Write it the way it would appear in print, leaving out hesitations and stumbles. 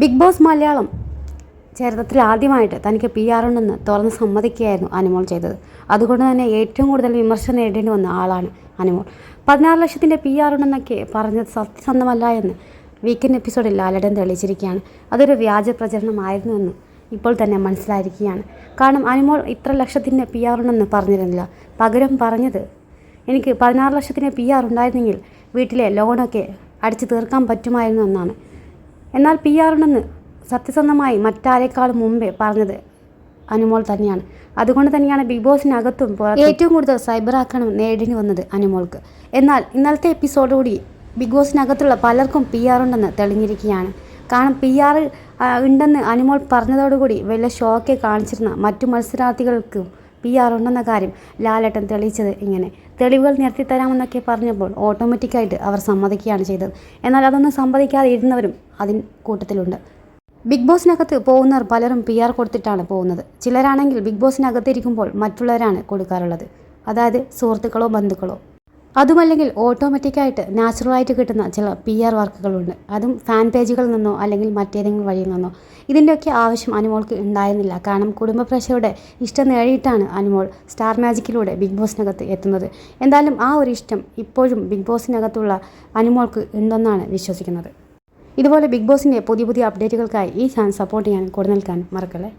Big boss Malayalam ചരിത്രത്തിൽ ആദ്യമായിട്ട് തനിക്ക് PR ഉണ്ടെന്ന് തുറന്ന് സമ്മതിക്കുകയായിരുന്നു അനുമോൾ ചെയ്തത്. അതുകൊണ്ട് തന്നെ ഏറ്റവും കൂടുതൽ വിമർശനം നേരിടേണ്ടി വന്ന ആളാണ് അനുമോൾ. 16 ലക്ഷത്തിൻ്റെ PR ഉണ്ടെന്നൊക്കെ പറഞ്ഞത് സത്യസന്ധമല്ല എന്ന് വീക്കെൻഡ് എപ്പിസോഡിൽ ലാലേട്ടൻ തെളിയിച്ചിരിക്കുകയാണ്. അതൊരു വ്യാജ പ്രചരണമായിരുന്നുവെന്ന് ഇപ്പോൾ തന്നെ മനസ്സിലായിരിക്കുകയാണ്. കാരണം അനുമോൾ ഇത്ര ലക്ഷത്തിൻ്റെ PR ഉണ്ടെന്ന് പറഞ്ഞിരുന്നില്ല. പകരം പറഞ്ഞത് എനിക്ക് 16 ലക്ഷത്തിൻ്റെ PR ഉണ്ടായിരുന്നെങ്കിൽ വീട്ടിലെ ലോണൊക്കെ അടിച്ചു തീർക്കാൻ പറ്റുമായിരുന്നു എന്നാണ്. എന്നാൽ PR ഉണ്ടെന്ന് സത്യസന്ധമായി മറ്റാരേക്കാളും മുമ്പേ പറഞ്ഞത് അനുമോൾ തന്നെയാണ്. അതുകൊണ്ട് തന്നെയാണ് ബിഗ് ബോസിനകത്തും ഏറ്റവും കൂടുതൽ സൈബർ ആക്രമണം നേരിടേണ്ടി വന്നത് അനുമോൾക്ക്. എന്നാൽ ഇന്നലത്തെ എപ്പിസോഡുകൂടി ബിഗ് ബോസിനകത്തുള്ള പലർക്കും PR ഉണ്ടെന്ന് തെളിഞ്ഞിരിക്കുകയാണ്. കാരണം PR ഉണ്ടെന്ന് അനുമോൾ പറഞ്ഞതോടുകൂടി വലിയ ഷോക്കെ കാണിച്ചിരുന്ന മറ്റു മത്സരാർത്ഥികൾക്കും PR ഉണ്ടെന്ന കാര്യം ലാലേട്ടൻ തെളിയിച്ചത് ഇങ്ങനെ. തെളിവുകൾ നിരത്തിത്തരാമെന്നൊക്കെ പറഞ്ഞപ്പോൾ ഓട്ടോമാറ്റിക്കായിട്ട് അവർ സമ്മതിക്കുകയാണ് ചെയ്തത്. എന്നാൽ അതൊന്നും സമ്മതിക്കാതെ ഇരുന്നവരും അതിൻ കൂട്ടത്തിലുണ്ട്. ബിഗ് ബോസിനകത്ത് പോകുന്നവർ പലരും PR കൊടുത്തിട്ടാണ് പോകുന്നത്. ചിലരാണെങ്കിൽ ബിഗ് ബോസിനകത്തിരിക്കുമ്പോൾ മറ്റുള്ളവരാണ് കൊടുക്കാറുള്ളത്. അതായത് സുഹൃത്തുക്കളോ ബന്ധുക്കളോ. അതുമല്ലെങ്കിൽ ഓട്ടോമാറ്റിക്കായിട്ട് നാച്ചുറലായിട്ട് കിട്ടുന്ന ചില PR വർക്കുകളുണ്ട്. അതും ഫാൻ പേജുകളിൽ നിന്നോ അല്ലെങ്കിൽ മറ്റേതെങ്കിലും വഴിയിൽ നിന്നോ. ഇതിൻ്റെയൊക്കെ ആവശ്യം അനുമോൾക്ക് ഉണ്ടായിരുന്നില്ല. കാരണം കുടുംബ പ്രേക്ഷകരുടെ ഇഷ്ടം നേടിയിട്ടാണ് അനുമോൾ സ്റ്റാർ മാജിക്കിലൂടെ ബിഗ് ബോസിനകത്ത് എത്തുന്നത്. എന്തായാലും ആ ഒരു ഇഷ്ടം ഇപ്പോഴും ബിഗ് ബോസിനകത്തുള്ള അനുമോൾക്ക് ഉണ്ടെന്നാണ് വിശ്വസിക്കുന്നത്. ഇതുപോലെ ബിഗ് ബോസിൻ്റെ പുതിയ അപ്ഡേറ്റുകൾക്കായി ഈ ചാനൽ സപ്പോർട്ട് ചെയ്യാനും കൂടെ നിൽക്കാനും മറക്കല്ലേ.